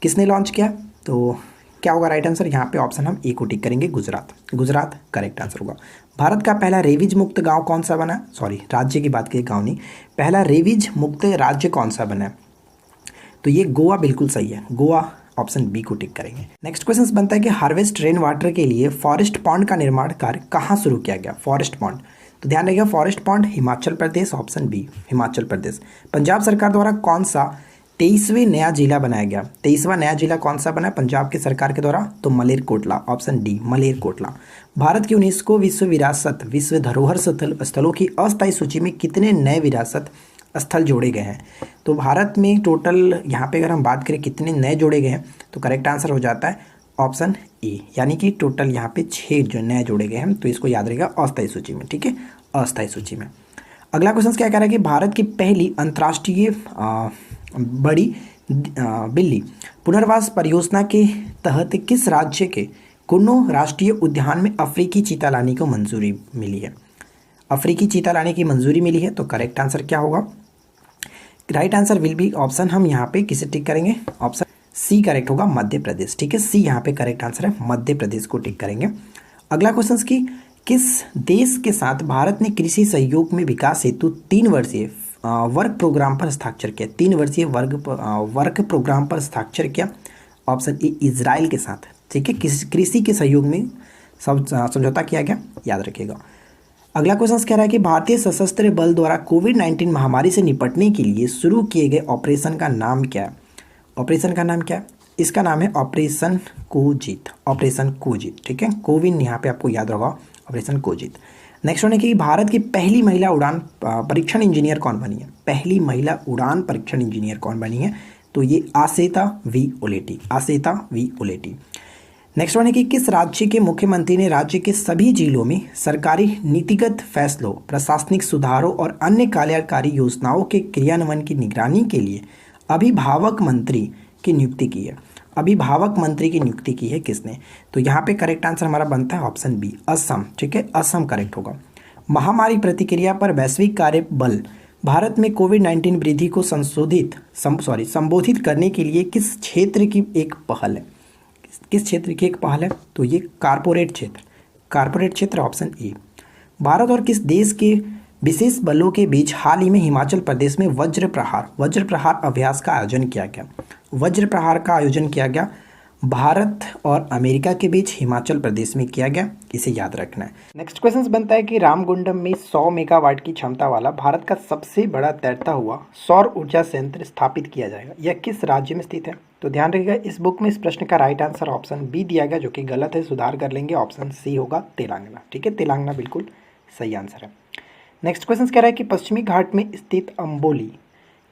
किसने लॉन्च किया? तो क्या होगा राइट आंसर? यहाँ पे ऑप्शन हम ए को टिक करेंगे, गुजरात। गुजरात करेक्ट आंसर होगा। भारत का पहला रेबीज मुक्त गांव कौन सा बना? सॉरी, राज्य की बात की, गांव नहीं, पहला रेबीज मुक्त राज्य कौन सा बना है? तो ये गोवा बिल्कुल सही है, गोवा, ऑप्शन बी को टिक करेंगे। नेक्स्ट क्वेश्चन बनता है कि हार्वेस्ट रेन वाटर के लिए फॉरेस्ट पॉन्ड का निर्माण कार्य कहाँ शुरू किया गया? फॉरेस्ट पॉन्ड, तो ध्यान रखिएगा, forest pond Himachal Pradesh, option B, Himachal Pradesh. Punjab सरकार द्वारा कौन सा 23वें नया जिला बनाया गया? 23वां नया जिला कौन सा बना पंजाब की सरकार के द्वारा? तो मलेरकोटला, ऑप्शन डी, मलेरकोटला। भारत की यूनेस्को विश्व धरोहर स्थलों की अस्थायी सूची में कितने नए विरासत स्थल जोड़े गए हैं? तो भारत में टोटल यहाँ पे अगर हम बात करें कितने नए जोड़े गए हैं तो करेक्ट आंसर हो जाता है ऑप्शन ए, यानी कि टोटल यहाँ पे 6 जो नए जोड़े गए हैं। तो इसको याद रहेगा अस्थायी सूची में, ठीक है, अस्थायी सूची में। अगला क्वेश्चन क्या कह रहा है कि भारत की पहली अंतर्राष्ट्रीय बड़ी बिल्ली पुनर्वास परियोजना के तहत किस राज्य के कुन्नो राष्ट्रीय उद्यान में अफ्रीकी चीता लाने को मंजूरी मिली है? अफ्रीकी चीता लाने की मंजूरी मिली है, तो करेक्ट आंसर क्या होगा? Right answer will be option, हम यहाँ पे किसे टिक करेंगे? ऑप्शन सी करेक्ट होगा, मध्य प्रदेश। ठीक है, सी यहाँ पे करेक्ट आंसर है, मध्य प्रदेश को टिक करेंगे। अगला क्वेश्चन की किस देश के साथ भारत ने कृषि सहयोग में विकास हेतु 3 वर्षीय वर्क प्रोग्राम पर हस्ताक्षर किया? 3 वर्षीय वर्क प्रोग्राम पर हस्ताक्षर किया। ऑप्शन ए इजराइल के साथ, ठीक है, कृषि के सहयोग में सब समझौता किया गया, याद रखिएगा। अगला क्वेश्चन कह रहा है कि भारतीय सशस्त्र बल द्वारा कोविड-19 महामारी से निपटने के लिए शुरू किए गए ऑपरेशन का नाम क्या है? ऑपरेशन का नाम क्या है? इसका नाम है ऑपरेशन कोजीत। ऑपरेशन कोजीत, ठीक है, कोविन यहाँ पे आपको याद होगा, ऑपरेशन कोजीत। नेक्स्ट वन है कि भारत की पहली महिला उड़ान परीक्षण इंजीनियर कौन बनी है? पहली महिला उड़ान परीक्षण इंजीनियर कौन बनी है? तो ये आसेता वी ओलेटी, आसेता वी ओलेटी। नेक्स्ट वन है कि किस राज्य के मुख्यमंत्री ने राज्य के सभी जिलों में सरकारी नीतिगत फैसलों, प्रशासनिक सुधारों और अन्य कल्याणकारी योजनाओं के क्रियान्वयन की निगरानी के लिए अभिभावक मंत्री की नियुक्ति की है? अभिभावक मंत्री की नियुक्ति की है किसने? तो यहाँ पे करेक्ट आंसर हमारा बनता है ऑप्शन बी, असम, ठीक है, असम करेक्ट होगा। महामारी प्रतिक्रिया पर वैश्विक कार्य बल भारत में कोविड-19 वृद्धि को संबोधित करने के लिए किस क्षेत्र की एक पहल है? किस क्षेत्र की एक पहल है? तो ये कारपोरेट क्षेत्र, कारपोरेट क्षेत्र, ऑप्शन ए। भारत और किस देश के विशेष बलों के बीच हाल ही में हिमाचल प्रदेश में वज्र प्रहार अभ्यास का आयोजन किया गया? वज्र प्रहार का आयोजन किया गया भारत और अमेरिका के बीच हिमाचल प्रदेश में किया गया, इसे याद रखना है। नेक्स्ट क्वेश्चन बनता है कि रामगुंडम में 100 मेगावाट की क्षमता वाला भारत का सबसे बड़ा तैरता हुआ सौर ऊर्जा संयंत्र स्थापित किया जाएगा, यह किस राज्य में स्थित है? तो ध्यान रखिएगा, इस बुक में इस प्रश्न का राइट आंसर ऑप्शन बी दिया गया, जो कि गलत है, सुधार कर लेंगे। ऑप्शन सी होगा तेलंगाना, ठीक है, तेलंगाना बिल्कुल सही आंसर है। नेक्स्ट क्वेश्चन कह रहा है कि पश्चिमी घाट में स्थित अम्बोली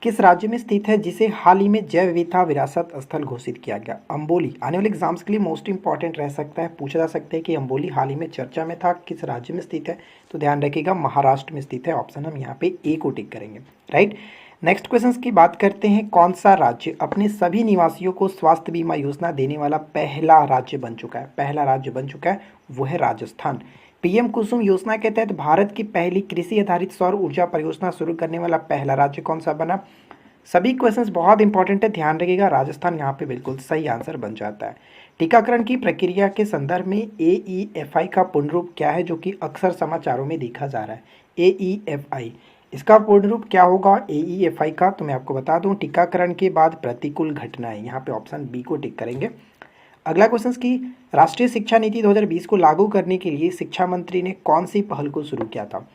किस राज्य में स्थित है, जिसे हाल ही में जैव विविधता विरासत स्थल घोषित किया गया? अम्बोली आने वाले एग्जाम्स के लिए मोस्ट इंपॉर्टेंट रह सकता है, पूछा जा सकता है कि अम्बोली हाल ही में चर्चा में था, किस राज्य में स्थित है? तो ध्यान रखिएगा महाराष्ट्र में स्थित है, ऑप्शन हम यहाँ पे ए को टिक करेंगे, राइट। नेक्स्ट क्वेश्चन की बात करते हैं, कौन सा राज्य अपने सभी निवासियों को स्वास्थ्य बीमा योजना देने वाला पहला राज्य बन चुका है? पहला राज्य बन चुका है, वो है राजस्थान। पीएम कुसुम योजना के तहत भारत की पहली कृषि आधारित सौर ऊर्जा परियोजना शुरू करने वाला पहला राज्य कौन सा बना? सभी क्वेश्चंस बहुत इंपॉर्टेंट है, ध्यान रखिएगा, राजस्थान यहाँ पे बिल्कुल सही आंसर बन जाता है। टीकाकरण की प्रक्रिया के संदर्भ में AEFI का पूर्ण रूप क्या है, जो कि अक्सर समाचारों में देखा जा रहा है? AEFI, इसका पूर्ण रूप क्या होगा AEFI का? तो मैं आपको बता दूं, टीकाकरण के बाद प्रतिकूल घटनाएं, यहाँ पे ऑप्शन बी को टिक करेंगे। अगला क्वेश्चन की राष्ट्रीय शिक्षा नीति 2020 को लागू करने के लिए शिक्षा मंत्री ने कौन सी पहल को शुरू किया था?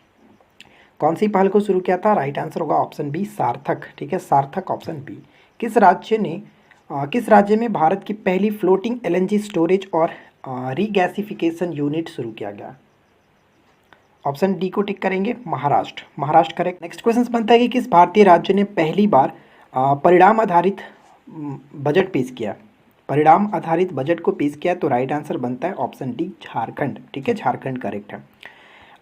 कौन सी पहल को शुरू किया था? राइट आंसर होगा ऑप्शन बी, सार्थक, ठीक है, सार्थक, ऑप्शन बी। किस राज्य में भारत की पहली फ्लोटिंग LNG स्टोरेज और रीगैसिफिकेशन यूनिट शुरू किया गया? ऑप्शन डी को टिक करेंगे, Maharashtra, Maharashtra correct. Next question बनता है कि किस भारतीय राज्य ने पहली बार परिणाम आधारित बजट पेश किया? परिणाम आधारित बजट को पेश किया, तो राइट आंसर बनता है ऑप्शन डी, झारखंड, ठीक है, झारखंड करेक्ट है।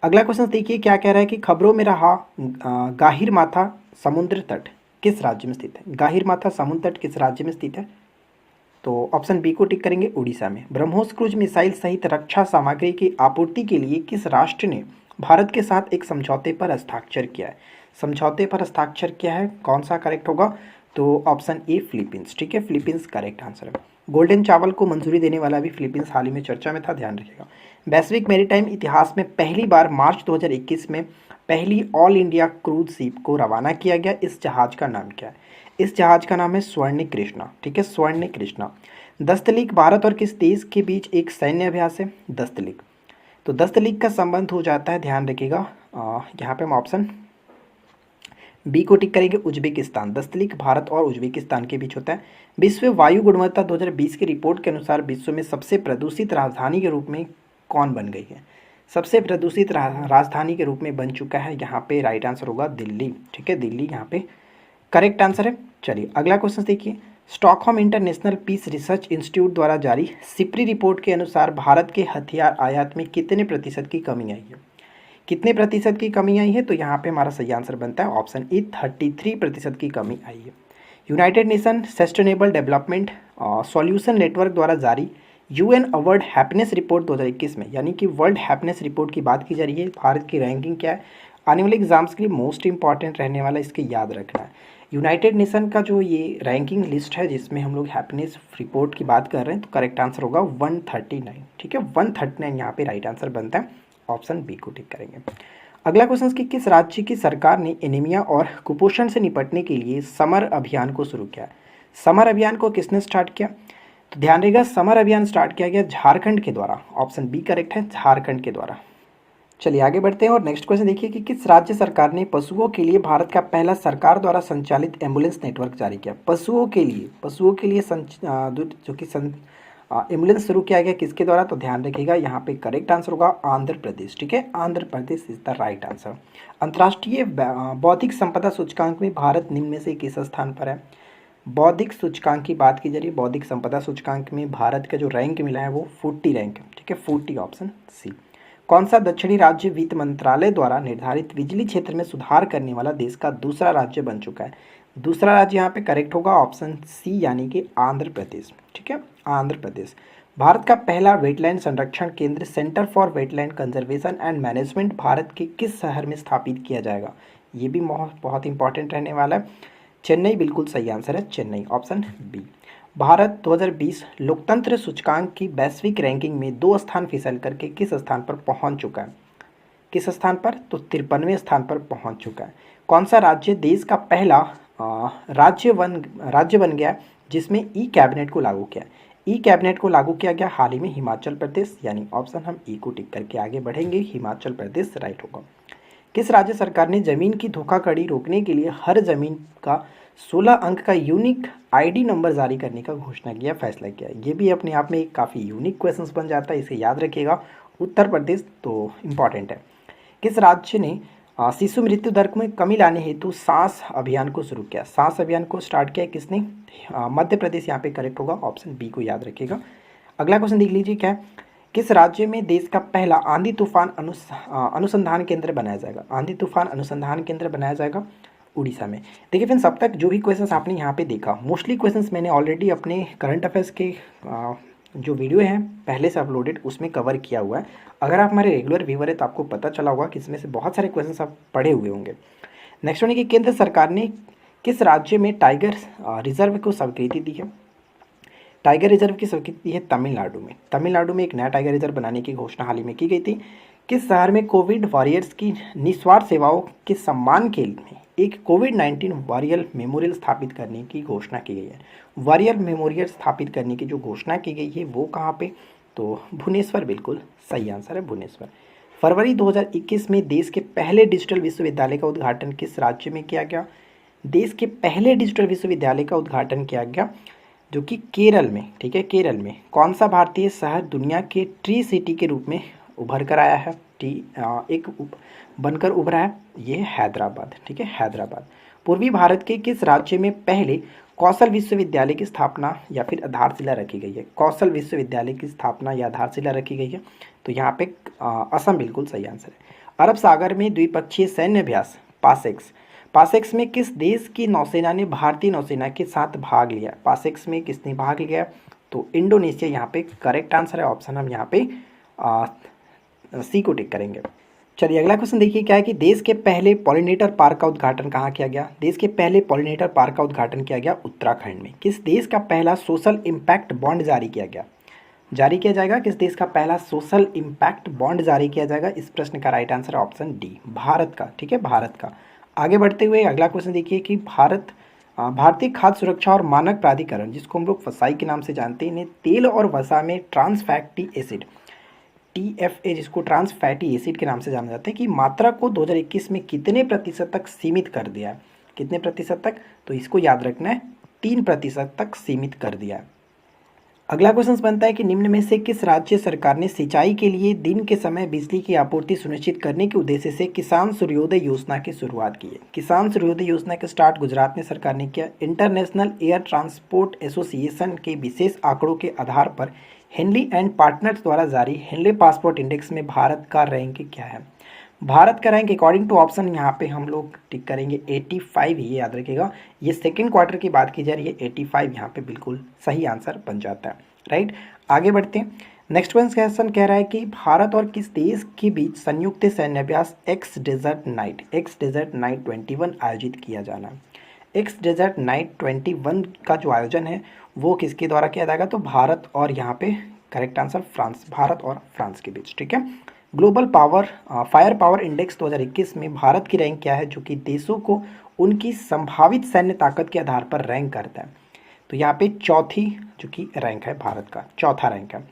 अगला क्वेश्चन देखिए क्या कह रहा है कि खबरों में रहा गाहिर माथा समुद्र तट किस राज्य में स्थित है? गाहिर माथा समुद्र तट किस राज्य में स्थित है? तो ऑप्शन बी को टिक करेंगे, उड़ीसा में। ब्रह्मोस क्रूज मिसाइल सहित रक्षा सामग्री की आपूर्ति के लिए किस राष्ट्र ने भारत के साथ एक समझौते पर हस्ताक्षर किया है? समझौते पर हस्ताक्षर किया है, कौन सा करेक्ट होगा? तो ऑप्शन ए, फिलीपींस, ठीक है, फिलीपींस करेक्ट आंसर है। गोल्डन चावल को मंजूरी देने वाला भी फिलीपींस हाल ही में चर्चा में था, ध्यान रखिएगा। वैश्विक मैरीटाइम इतिहास में पहली बार मार्च 2021 में पहली ऑल इंडिया क्रूज शिप को रवाना किया गया, इस जहाज का नाम क्या है? इस जहाज का नाम है स्वर्ण कृष्णा, ठीक है, स्वर्ण कृष्णा। दस्तलीक भारत और किस देश के बीच एक सैन्य अभ्यास है? दस्तलीक, तो दस्तलीक का संबंध हो जाता है, ध्यान रखिएगा, यहाँ पे हम ऑप्शन बी को टिक करेंगे, उज्बेकिस्तान। दस्तलीक भारत और उज्बेकिस्तान के बीच होता है। विश्व वायु गुणवत्ता 2020 की रिपोर्ट के अनुसार विश्व में सबसे प्रदूषित राजधानी के रूप में कौन बन गई है? सबसे प्रदूषित राजधानी के रूप में बन चुका है, यहाँ पे राइट आंसर होगा दिल्ली, ठीक है, दिल्ली यहाँ पे करेक्ट आंसर है। चलिए अगला क्वेश्चन देखिए, Stockholm International Peace Research Institute द्वारा जारी सिप्री रिपोर्ट के अनुसार भारत के हथियार आयात में कितने प्रतिशत की कमी आई है? कितने प्रतिशत की कमी आई है? तो यहाँ पे हमारा सही आंसर बनता है ऑप्शन ए, 33% की कमी आई है। United nation sustainable development solution network द्वारा जारी UN अवार्ड हैप्पीनेस रिपोर्ट 2021 में, यानी कि वर्ल्ड हैप्पीनेस रिपोर्ट की बात की जा रही है, भारत की रैंकिंग क्या है? आने वाले एग्जाम्स के लिए मोस्ट इंपॉर्टेंट रहने वाला, इसके याद रखना है। यूनाइटेड नेशन का जो ये रैंकिंग लिस्ट है जिसमें हम लोग हैप्पीनेस रिपोर्ट की बात कर रहे हैं, तो करेक्ट आंसर होगा 139, ठीक है, 139 यहाँ पे राइट आंसर बनता है ऑप्शन बी को टिक करेंगे। अगला क्वेश्चन कि किस राज्य की सरकार ने एनीमिया और कुपोषण से निपटने के लिए समर अभियान को शुरू किया? समर अभियान को किसने स्टार्ट किया? तो ध्यान रहेगा, समर अभियान स्टार्ट किया गया झारखंड के द्वारा। ऑप्शन बी करेक्ट है, झारखंड के द्वारा। चलिए आगे बढ़ते हैं और नेक्स्ट क्वेश्चन देखिए कि किस राज्य सरकार ने पशुओं के लिए भारत का पहला सरकार द्वारा संचालित एम्बुलेंस नेटवर्क जारी किया? पशुओं के लिए जो कि एम्बुलेंस शुरू किया गया किसके द्वारा? तो ध्यान रखिएगा, यहाँ पे करेक्ट आंसर होगा आंध्र प्रदेश। ठीक है, Andhra Pradesh is the right answer. अंतर्राष्ट्रीय बौद्धिक संपदा सूचकांक में भारत निम्न में से किस स्थान पर है? बौद्धिक सूचकांक की बात की जा रही है, बौद्धिक संपदा सूचकांक में भारत का जो रैंक मिला है वो 40 रैंक है। ठीक है, 40, ऑप्शन सी। कौन सा दक्षिणी राज्य वित्त मंत्रालय द्वारा निर्धारित बिजली क्षेत्र में सुधार करने वाला देश का दूसरा राज्य बन चुका है? दूसरा राज्य यहाँ पे करेक्ट होगा ऑप्शन सी यानी कि आंध्र प्रदेश। ठीक है, आंध्र प्रदेश। भारत का पहला वेटलैंड संरक्षण केंद्र centre for wetland conservation and management Bharat के किस शहर में स्थापित किया जाएगा? ये भी बहुत इंपॉर्टेंट रहने वाला है। चेन्नई बिल्कुल सही आंसर है, चेन्नई, ऑप्शन बी। भारत 2020 लोकतंत्र सूचकांक की वैश्विक रैंकिंग में 2 स्थान फिसल करके किस स्थान पर पहुंच चुका है? किस स्थान पर? तो 53वें स्थान पर पहुंच चुका है। कौन सा राज्य देश का पहला राज्य बन गया जिसमें ई कैबिनेट को लागू किया? ई कैबिनेट को लागू किया गया हाल ही में हिमाचल प्रदेश, यानी ऑप्शन हम ई को टिक करके आगे बढ़ेंगे, हिमाचल प्रदेश राइट होगा। किस राज्य सरकार ने जमीन की धोखाधड़ी रोकने के लिए हर जमीन का 16 अंक का यूनिक आईडी नंबर जारी करने का घोषणा किया, फैसला किया? ये भी अपने आप में एक काफ़ी यूनिक क्वेश्चंस बन जाता है, इसे याद रखिएगा। उत्तर प्रदेश तो इम्पॉर्टेंट है। किस राज्य ने शिशु मृत्यु दर में कमी लाने हेतु सांस अभियान को शुरू किया? सांस अभियान को स्टार्ट किया किसने? मध्य प्रदेश यहाँ पे करेक्ट होगा, ऑप्शन बी को याद रखिएगा। अगला क्वेश्चन देख लीजिए क्या है, किस राज्य में देश का पहला आंधी तूफान अनुसंधान केंद्र बनाया जाएगा? आंधी तूफान अनुसंधान केंद्र बनाया जाएगा उड़ीसा में। देखिए फ्रेंड्स, अब तक जो भी क्वेश्चंस आपने यहाँ पे देखा, मोस्टली क्वेश्चंस मैंने ऑलरेडी अपने करंट अफेयर्स के जो वीडियो हैं पहले से अपलोडेड उसमें कवर किया हुआ है। अगर आप हमारे रेगुलर व्यूवर है तो आपको पता चला होगा कि इसमें से बहुत सारे क्वेश्चंस आप पढ़े हुए होंगे। नेक्स्ट वन कि केंद्र सरकार ने किस राज्य में टाइगर रिजर्व को स्वीकृति दी है? टाइगर रिजर्व की स्वीकृति है तमिलनाडु में। तमिलनाडु में एक नया टाइगर रिजर्व बनाने की घोषणा हाल ही में की गई थी। किस शहर में कोविड वॉरियर्स की निस्वार्थ सेवाओं के सम्मान के लिए एक कोविड-19 वॉरियर मेमोरियल स्थापित करने की घोषणा की गई है? वॉरियर मेमोरियल स्थापित करने की जो घोषणा की गई है वो कहाँ पे? तो भुवनेश्वर बिल्कुल सही आंसर है, भुवनेश्वर। फरवरी 2021 में देश के पहले डिजिटल विश्वविद्यालय का उद्घाटन किस राज्य में किया गया? देश के पहले डिजिटल विश्वविद्यालय का उद्घाटन किया गया जो कि केरल में। ठीक है, केरल में। कौन सा भारतीय शहर दुनिया के ट्री सिटी के रूप में उभर कर आया है? बनकर उभरा है, ये हैदराबाद। ठीक है, हैदराबाद। पूर्वी भारत के किस राज्य में पहले कौशल विश्वविद्यालय की स्थापना या फिर आधारशिला रखी गई है? कौशल विश्वविद्यालय की स्थापना या आधारशिला रखी गई है? तो यहाँ पे असम बिल्कुल सही आंसर है। अरब सागर में द्विपक्षीय सैन्य अभ्यास पासेक्स में किस देश की नौसेना ने भारतीय नौसेना के साथ भाग लिया? पासेक्स में किसने भाग लिया? तो इंडोनेशिया यहाँ पे करेक्ट आंसर है, ऑप्शन हम यहाँ पे सी को टिक करेंगे। चलिए अगला क्वेश्चन देखिए क्या है कि देश के पहले पॉलिनेटर पार्क का उद्घाटन कहाँ किया गया? देश के पहले पॉलिनेटर पार्क का उद्घाटन किया गया उत्तराखंड में। किस देश का पहला सोशल इम्पैक्ट बॉन्ड जारी किया जाएगा? किस देश का पहला सोशल इम्पैक्ट बॉन्ड जारी किया जाएगा? इस प्रश्न का राइट आंसर है ऑप्शन डी, भारत का। ठीक है, भारत का। आगे बढ़ते हुए अगला क्वेश्चन देखिए कि भारतीय खाद्य सुरक्षा और मानक प्राधिकरण, जिसको हम लोग फसाई के नाम से जानते हैं, तेल और वसा में ट्रांस फैटी एसिड TFA, जिसको ट्रांस फैटी एसिड के नाम से जाना जाता है, कि मात्रा को 2021 में कितने प्रतिशत तक सीमित कर दिया है? कितने प्रतिशत तक? तो इसको याद रखना है, 3% तक सीमित कर दिया है। अगला क्वेश्चन बनता है कि निम्न में से किस राज्य सरकार ने सिंचाई के लिए दिन के समय बिजली की आपूर्ति सुनिश्चित करने के उद्देश्य से किसान सूर्योदय योजना की शुरुआत की है? किसान सूर्योदय योजना के स्टार्ट गुजरात में सरकार ने किया। इंटरनेशनल एयर ट्रांसपोर्ट एसोसिएशन के विशेष आंकड़ों के आधार पर हेनली एंड पार्टनर्स द्वारा जारी हेनली पासपोर्ट इंडेक्स में भारत का रैंक क्या है? भारत का रैंक अकॉर्डिंग टू ऑप्शन यहाँ पे हम लोग टिक करेंगे 85, ये याद रखिएगा। ये सेकंड क्वार्टर की बात की जा रही है, 85 यहाँ पे बिल्कुल सही आंसर बन जाता है, राइट। आगे बढ़ते हैं। नेक्स्ट क्वेश्चन कह रहा है कि भारत और किस देश के बीच संयुक्त सैन्य अभ्यास एक्स डेजर्ट नाइट 21 आयोजित किया जाना है? एक्स डेजर्ट नाइट 21 का जो आयोजन है वो किसके द्वारा किया जाएगा? तो भारत और यहाँ पे करेक्ट आंसर फ्रांस, भारत और फ्रांस के बीच। ठीक है, ग्लोबल फायर पावर इंडेक्स 2021 में भारत की रैंक क्या है, जो कि देशों को उनकी संभावित सैन्य ताकत के आधार पर रैंक करता है। तो यहाँ पे चौथी जो कि रैंक है भारत का, चौथा रैंक है।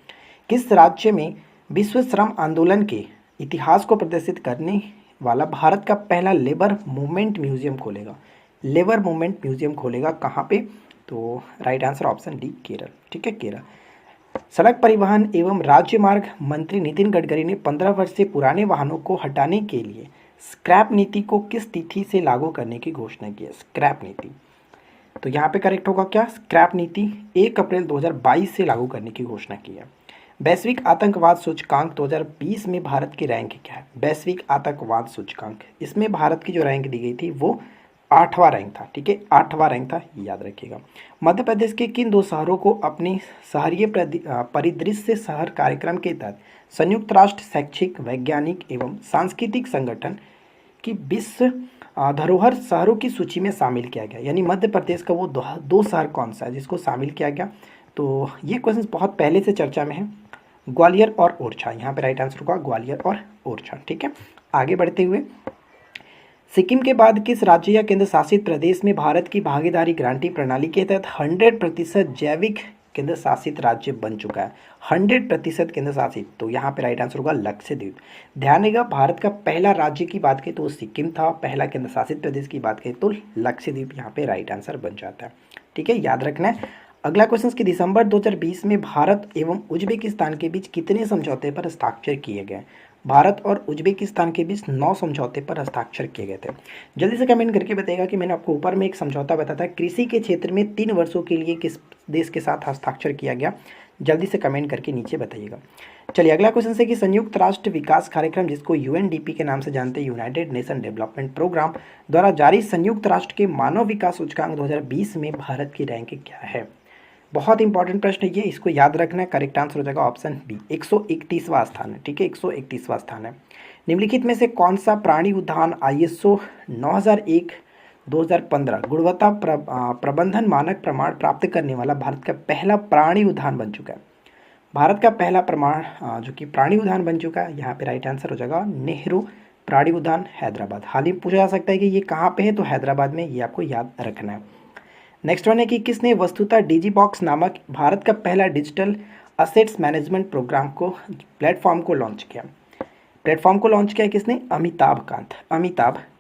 किस राज्य में विश्व श्रम आंदोलन के इतिहास को प्रदर्शित करने वाला भारत का पहला लेबर मूवमेंट म्यूजियम खोलेगा? लेबर मूवमेंट म्यूजियम खोलेगा कहाँ पे? तो right answer option D, Kerala. ठीक है, केरल। सड़क परिवहन एवं राज्य मार्ग मंत्री नितिन गडकरी ने 15 वर्ष से पुराने वाहनों को हटाने के लिए स्क्रैप नीति को किस तिथि से लागू करने की घोषणा की है? स्क्रैप नीति, तो यहाँ पे करेक्ट होगा क्या? स्क्रैप नीति 1 अप्रैल 2022 से लागू करने की घोषणा की है। वैश्विक आतंकवाद सूचकांक 2020 में भारत की रैंक क्या है? वैश्विक आतंकवाद सूचकांक, इसमें भारत की जो रैंक दी गई थी वो 8वां रैंक था। ठीक है, 8वां रैंक था, याद रखिएगा। मध्य प्रदेश के किन 2 शहरों को अपनी शहरीय परिदृश्य शहर कार्यक्रम के तहत संयुक्त राष्ट्र शैक्षिक, वैज्ञानिक एवं सांस्कृतिक संगठन की विश्व धरोहर शहरों की सूची में शामिल किया गया? यानी मध्य प्रदेश का वो 2 शहर कौन सा है जिसको शामिल किया गया? तो ये क्वेश्चन बहुत पहले से चर्चा में है, ग्वालियर और ओरछा। यहाँ पे राइट आंसर होगा ग्वालियर और ओरछा। ठीक है, आगे बढ़ते हुए, सिक्किम के बाद किस राज्य या केंद्र शासित प्रदेश में भारत की भागीदारी गारंटी प्रणाली के तहत 100% जैविक केंद्र शासित राज्य बन चुका है? 100% केंद्र शासित, तो यहाँ पे राइट आंसर होगा लक्षद्वीप। ध्यान देगा, भारत का पहला राज्य की बात करें तो सिक्किम था, पहला केंद्र शासित प्रदेश की बात करें तो लक्षद्वीप यहाँ पे राइट आंसर बन जाता है। ठीक है, याद रखना है। अगला क्वेश्चन कि दिसंबर 2020 में भारत एवं उज्बेकिस्तान के बीच कितने समझौते पर हस्ताक्षर किए गए? भारत और उज्बेकिस्तान के बीच 9 समझौते पर हस्ताक्षर किए गए थे। जल्दी से कमेंट करके बताइएगा कि मैंने आपको ऊपर में एक समझौता बताया था कृषि के क्षेत्र में 3 वर्षों के लिए किस देश के साथ हस्ताक्षर किया गया? जल्दी से कमेंट करके नीचे बताइएगा। चलिए अगला क्वेश्चन है कि संयुक्त राष्ट्र विकास कार्यक्रम, जिसको यूएनडीपी के नाम से जानते हैं, यूनाइटेड नेशन डेवलपमेंट प्रोग्राम द्वारा जारी संयुक्त राष्ट्र के मानव विकास सूचकांक 2020 में भारत की रैंक क्या है? बहुत इंपॉर्टेंट प्रश्न है ये, इसको याद रखना है। करेक्ट आंसर हो जाएगा ऑप्शन बी, 131वां स्थान है। ठीक है, 131वां स्थान है। निम्नलिखित में से कौन सा प्राणी उद्यान ISO 9001/2015 गुणवत्ता प्रबंधन मानक प्रमाण प्राप्त करने वाला भारत का पहला प्राणी उद्यान बन चुका है? भारत का पहला प्रमाण जो कि प्राणी उद्यान बन चुका है, यहाँ पे राइट आंसर हो जाएगा नेहरू प्राणी उद्यान, हैदराबाद। हाल ही पूछा जा सकता है कि ये कहाँ पे है, तो हैदराबाद में, ये आपको याद रखना है। नेक्स्ट वन है कि किसने वस्तुतः डिजीबॉक्स नामक भारत का पहला डिजिटल असेट्स मैनेजमेंट प्रोग्राम को प्लेटफॉर्म को लॉन्च किया? प्लेटफॉर्म को लॉन्च किया किसने? अमिताभ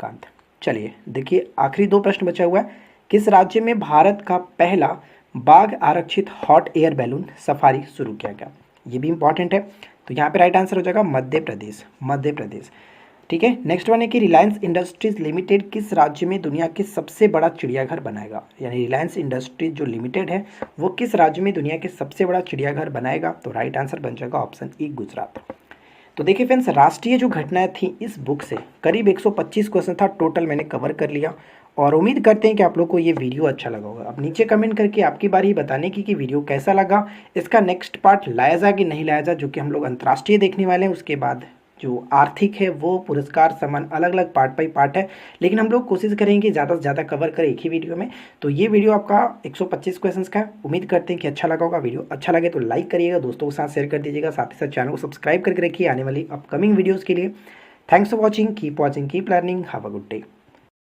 कांत। चलिए देखिए, आखिरी 2 प्रश्न बचा हुआ है। किस राज्य में भारत का पहला बाघ आरक्षित हॉट एयर बैलून सफारी शुरू किया गया? ये भी इंपॉर्टेंट है, तो यहाँ पे राइट आंसर हो जाएगा मध्य प्रदेश। ठीक है, नेक्स्ट वन है कि रिलायंस इंडस्ट्रीज लिमिटेड किस राज्य में दुनिया के सबसे बड़ा चिड़ियाघर बनाएगा? यानी रिलायंस इंडस्ट्रीज जो लिमिटेड है वो किस राज्य में दुनिया के सबसे बड़ा चिड़ियाघर बनाएगा? तो राइट आंसर बन जाएगा ऑप्शन ई, गुजरात। तो देखिए फ्रेंड्स, राष्ट्रीय जो घटनाएं थी इस बुक से करीब 125 क्वेश्चन था टोटल, मैंने कवर कर लिया और उम्मीद करते हैं कि आप लोग को ये वीडियो अच्छा लगा होगा। अब नीचे कमेंट करके आपकी बारी बताने की कि वीडियो कैसा लगा, इसका नेक्स्ट पार्ट लाया जा कि नहीं लाया जा, जो कि हम लोग अंतर्राष्ट्रीय देखने वाले हैं। उसके बाद जो आर्थिक है वो पुरस्कार समान अलग अलग पार्ट बाई पार्ट है, लेकिन हम लोग कोशिश करेंगे ज़्यादा से ज़्यादा कवर करें एक ही वीडियो में। तो ये वीडियो आपका 125 क्वेश्चंस का है। उम्मीद करते हैं कि अच्छा लगा होगा। वीडियो अच्छा लगे तो लाइक करिएगा, दोस्तों के साथ शेयर कर दीजिएगा, साथ ही साथ चैनल को सब्सक्राइब करके रखिए आने वाली अपकमिंग वीडियोज़ के लिए। Thanks for watching, keep learning, have a good day.